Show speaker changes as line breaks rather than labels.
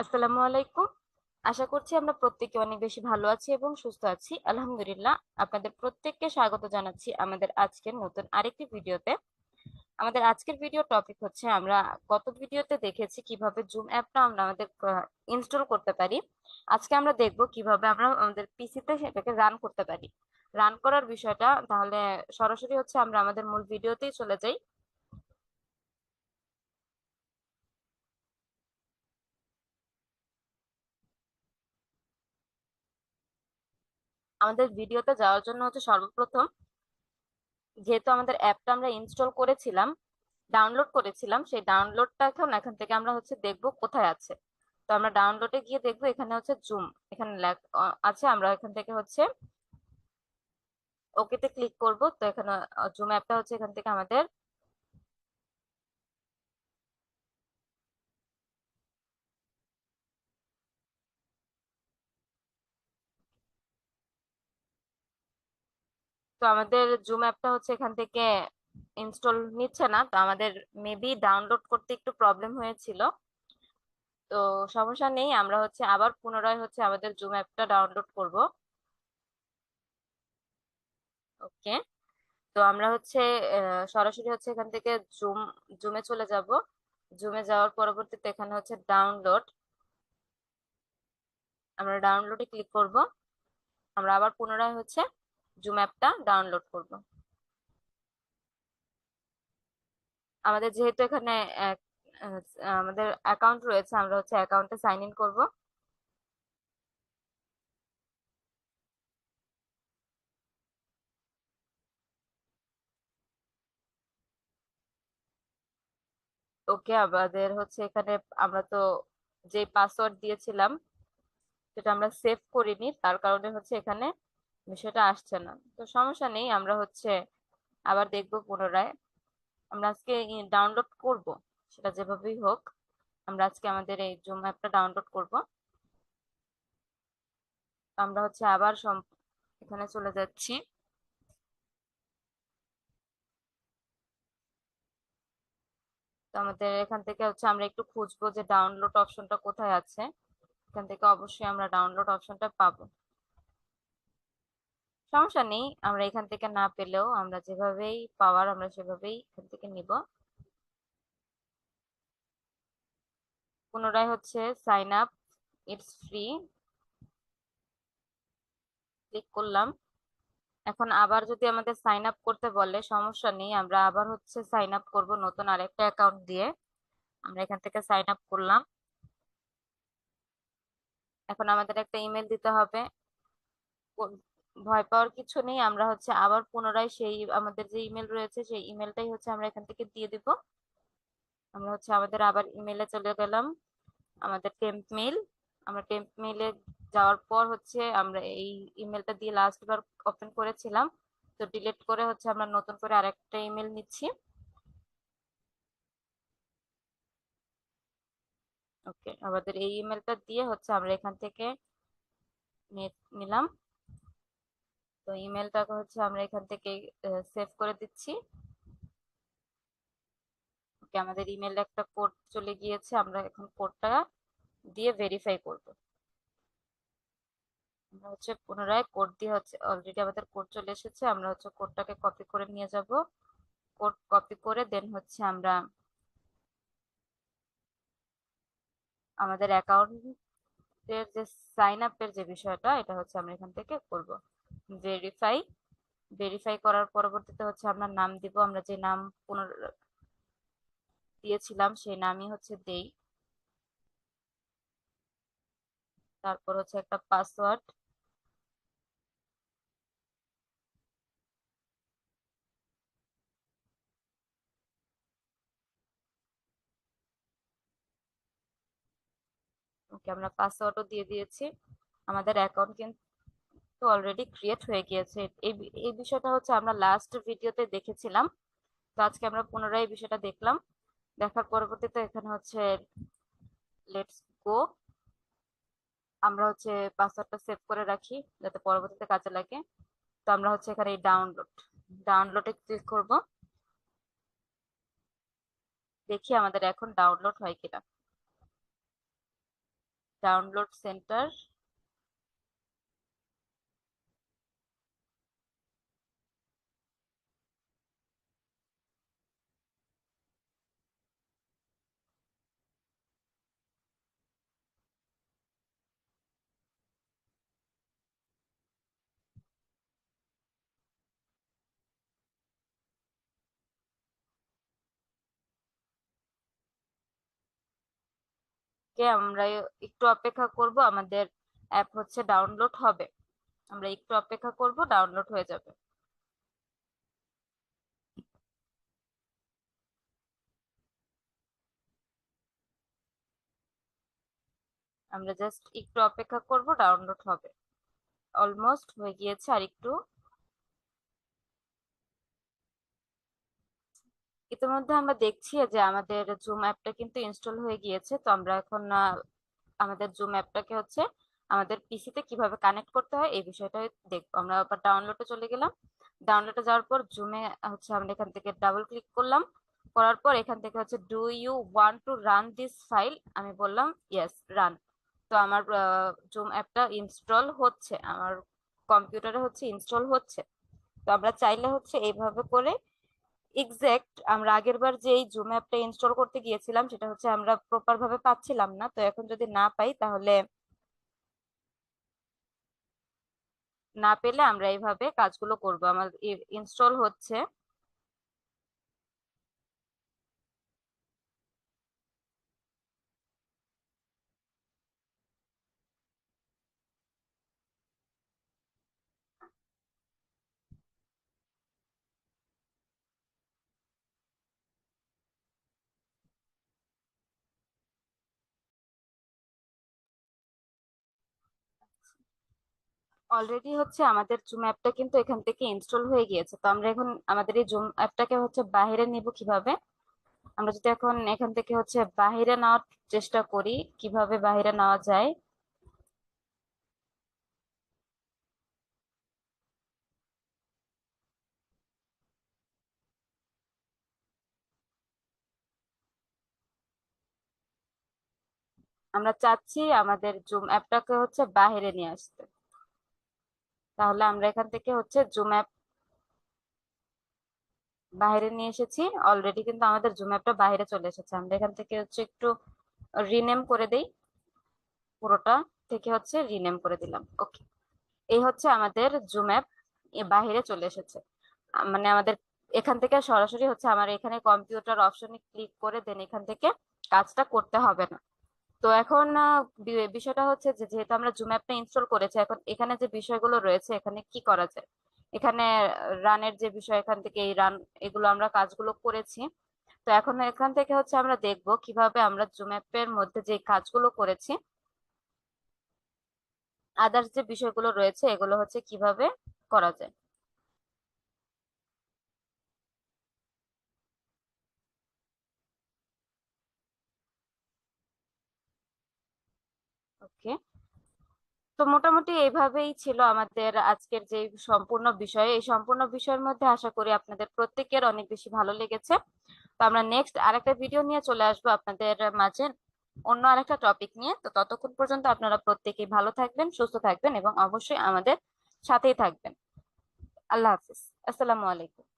আসসালামু আলাইকুম। আশা করছি আমরা প্রত্যেকে অনেক বেশি ভালো আছি এবং সুস্থ আছি। আলহামদুলিল্লাহ। আপনাদের প্রত্যেককে স্বাগত জানাচ্ছি আমাদের আজকের নতুন আরেকটি ভিডিওতে। আমাদের আজকের ভিডিও টপিক হচ্ছে আমরা গত ভিডিওতে দেখেছি কিভাবে জুম অ্যাপটা আমরা আমাদের ইনস্টল করতে পারি। আজকে আমরা দেখব কিভাবে আমরা আমাদের পিসিতে সেটাকে রান করতে পারি। রান করার বিষয়টা তাহলে সরাসরি হচ্ছে আমরা আমাদের মূল ভিডিওতেই চলে যাই। আমাদের ভিডিওতে যাওয়ার জন্য হচ্ছে সর্বপ্রথম, যেহেতু আমাদের অ্যাপটা আমরা ইনস্টল করেছিলাম, ডাউনলোড করেছিলাম, সেই ডাউনলোডটা এখন এখান থেকে আমরা হচ্ছে দেখব কোথায় আছে। তো আমরা ডাউনলোডে গিয়ে দেখবো এখানে হচ্ছে জুম, এখানে আছে। আমরা এখান থেকে হচ্ছে ওকেতে ক্লিক করব। তো এখানে জুম অ্যাপটা হচ্ছে এখান থেকে আমাদের জুম অ্যাপটা হচ্ছে এখান থেকে ইনস্টল নিচ্ছে না। তো আমাদের মেবি ডাউনলোড করতে একটু প্রবলেম হয়েছিল। তো সমস্যা নেই, আমরা হচ্ছে আবার পুনরায় হচ্ছে আমাদের জুম অ্যাপটা ডাউনলোড করব। ওকে। তো আমরা হচ্ছে সরাসরি হচ্ছে এখান থেকে জুমে চলে যাব। জুমে যাওয়ার পরবর্তীতে এখানে হচ্ছে ডাউনলোড, আমরা ডাউনলোডে ক্লিক করব। আমরা আবার পুনরায় হচ্ছে জুম অ্যাপটা ডাউনলোড করব। আমাদের যেহেতু এখানে এক- আহ, আমাদের অ্যাকাউন্ট রয়েছে, আমরা হচ্ছে অ্যাকাউন্টে সাইন ইন করব। ওকে, আমাদের হচ্ছে এখানে আমরা তো যে পাসওয়ার্ড দিয়েছিলাম সেটা আমরা সেভ করিনি, তার কারণে হচ্ছে এখানে বিষয়টা আসছে না। তো সমস্যা নেই, আমরা হচ্ছে আবার দেখব পুনরায়। আমরা আজকে ডাউনলোড করব, সেটা যেভাবেই হোক আমরা আজকে আমাদের এই জুম অ্যাপটা ডাউনলোড করব। আমরা হচ্ছে আবার এখানে চলে যাচ্ছি। তো আমাদের এখান থেকে হচ্ছে আমরা একটু খুঁজবো যে ডাউনলোড অপশনটা কোথায় আছে। এখান থেকে অবশ্যই আমরা ডাউনলোড অপশনটা পাবো। সমস্যা নেই, আমরা এখান থেকে না পেলেও আমরা যেভাবেই পাওয়ার আমরা সেভাবেই এখান থেকে নিব। পুনরায় হচ্ছে sign up, it's free click করলাম। এখন আবার যদি আমাদের সাইন আপ করতে বলে সমস্যা নেই, আমরা আবার হচ্ছে সাইন আপ করব নতুন আরেকটা অ্যাকাউন্ট দিয়ে। আমরা এখান থেকে সাইন আপ করলাম। এখন আমাদের একটা ইমেল দিতে হবে। ভয় পাওয়ার কিছু নেই, আমরা হচ্ছে আবার পুনরায় সেই আমাদের যে ইমেল রয়েছে সেই ইমেলটাই হচ্ছে আমরা এখান থেকে দিয়ে দিব। আমরা হচ্ছে আমাদের আবার ইমেলে চলে গেলাম, আমাদের টেম্প মেইল। আমরা টেম্প মেইলে যাওয়ার পর হচ্ছে আমরা এই ইমেলটা দিয়ে লাস্ট বার ওপেন করেছিলাম। তো ডিলিট করে হচ্ছে আমরা নতুন করে আরেকটা ইমেল নিচ্ছি। ওকে, আমাদের এই ইমেলটা দিয়ে হচ্ছে আমরা এখান থেকে নিলাম। তো ইমেলটাকে হচ্ছে আমরা এখান থেকে সেভ করে দিচ্ছি। ওকে, আমাদের ইমেলে একটা কোড চলে গিয়েছে, আমরা এখন কোডটা দিয়ে ভেরিফাই করব। আমরা হচ্ছে পুনরায় কোড দিয়ে হচ্ছে অলরেডি আমাদের কোড চলে এসেছে, আমরা হচ্ছে কোডটাকে কপি করে নিয়ে যাব। কোড কপি করে দেন হচ্ছে আমরা আমাদের অ্যাকাউন্টের যে সাইন আপের যে বিষয়টা, এটা হচ্ছে আমরা এখান থেকে করব। ভেরিফাই, ভেরিফাই করার পরবর্তীতে হচ্ছে আমরা নাম দিব। আমরা যে নাম পুনর দিয়েছিলাম সেই নামই হচ্ছে দেই। তারপর হচ্ছে একটা পাসওয়ার্ড। ওকে, আমরা পাসওয়ার্ডও দিয়ে দিয়েছি। আমাদের অ্যাকাউন্ট কিন্তু অলরেডি ক্রিয়েট হয়ে গিয়েছে। এই বিষয়টা হচ্ছে আমরা লাস্ট ভিডিওতে দেখেছিলাম। তো আজকে আমরা পুনরায় এই বিষয়টা দেখলাম। দেখার পরবর্তীতে এখানে হচ্ছে লেটস গো। আমরা হচ্ছে পাসওয়ার্ডটা সেভ করে রাখি যাতে পরবর্তীতে কাজে লাগে। তো আমরা হচ্ছে এখানে এই ডাউনলোডে ক্লিক করব। দেখি আমাদের এখন ডাউনলোড হয় কিনা। Download centre. আমরা একটু অপেক্ষা করব, আমাদের অ্যাপ হচ্ছে ডাউনলোড হবে। আমরা একটু অপেক্ষা করব, ডাউনলোড হয়ে যাবে। আমরা জাস্ট একটু অপেক্ষা করব, ডাউনলোড হবে। অলমোস্ট হয়ে গিয়েছে, আর একটু। ইতিমধ্যে আমরা দেখছি যে আমাদের জুম অ্যাপটা কিন্তু ইনস্টল হয়ে গিয়েছে। তো আমরা এখন আমাদের জুম অ্যাপটাকে হচ্ছে আমাদের পিসিতে কিভাবে কানেক্ট করতে হয় এই বিষয়টা দেখবো। আমরা আবার ডাউনলোডে চলে গেলাম। ডাউনলোডে যাওয়ার পর জুমে হচ্ছে আমরা এখান থেকে ডাবল ক্লিক করলাম। করার পর এখান থেকে হচ্ছে do you want to run this file, আমি বললাম ইয়েস, রান। তো আমার জুম অ্যাপটা ইনস্টল হচ্ছে, আমার কম্পিউটারে হচ্ছে ইনস্টল হচ্ছে। তো আমরা চাইলে হচ্ছে এইভাবে করে এক্সাক্ট আমরা আগের বার যে এই জুম অ্যাপটা ইনস্টল করতে গিয়েছিলাম সেটা হচ্ছে আমরা প্রপার ভাবে পাচ্ছিলাম না। তো এখন যদি না পাই তাহলে না পেলে আমরা এইভাবে কাজগুলো করব। আমার ইনস্টল হচ্ছে। অলরেডি হচ্ছে আমাদের জুম অ্যাপটা কিন্তু এখান থেকে ইনস্টল হয়ে গিয়েছে। তো আমরা এখন আমাদের এই জুম অ্যাপটাকে হচ্ছে বাইরে নিব কিভাবে। আমরা যদি এখন এখান থেকে হচ্ছে বাইরে নেওয়ার চেষ্টা করি, কিভাবে বাইরে নেওয়া যায়। আমরা চাচ্ছি আমাদের জুম অ্যাপটাকে হচ্ছে বাইরে নিয়ে আসতে। তাহলে আমরা এখান থেকে হচ্ছে জুম অ্যাপ বাইরে নিয়ে এসেছি। অলরেডি কিন্তু আমাদের জুম অ্যাপটা বাইরে চলে এসেছে। আমরা এখান থেকে হচ্ছে একটু রিনেম করে দেই, পুরোটা থেকে হচ্ছে রিনেম করে দিলাম। ওকে, এই হচ্ছে আমাদের জুম অ্যাপ বাইরে চলে এসেছে। মানে আমাদের এখান থেকে সরাসরি হচ্ছে আমার এখানে কম্পিউটার অপশনে ক্লিক করে দেন এখান থেকে কাজটা করতে হবে না। তো এখন বিষয়টা হচ্ছে যে যেহেতু আমরা জুম অ্যাপটা ইনস্টল করেছি, এখন এখানে যে বিষয়গুলো রয়েছে এখানে কি করা যায়। এখানে রানের যে বিষয়, এখান থেকে এই রান, এগুলো আমরা কাজগুলো করেছি। তো এখন এখান থেকে হচ্ছে আমরা দেখবো কিভাবে আমরা জুম অ্যাপের মধ্যে যে কাজগুলো করেছি, আদার্স যে বিষয়গুলো রয়েছে এগুলো হচ্ছে কিভাবে করা যায়। ওকে, তো মোটামুটি এইভাবেই ছিল আমাদের আজকের যে সম্পূর্ণ বিষয়। এই সম্পূর্ণ বিষয়ের মধ্যে আশা করি আপনাদের প্রত্যেকের অনেক বেশি ভালো লেগেছে। তো আমরা নেক্সট আরেকটা ভিডিও নিয়ে চলে আসবো আপনাদের মাঝে, অন্য আরেকটা টপিক নিয়ে। তো ততক্ষণ পর্যন্ত আপনারা প্রত্যেকেই ভালো থাকবেন, সুস্থ থাকবেন এবং অবশ্যই আমাদের সাথেই থাকবেন। আল্লাহ হাফিজ। আসসালামু আলাইকুম।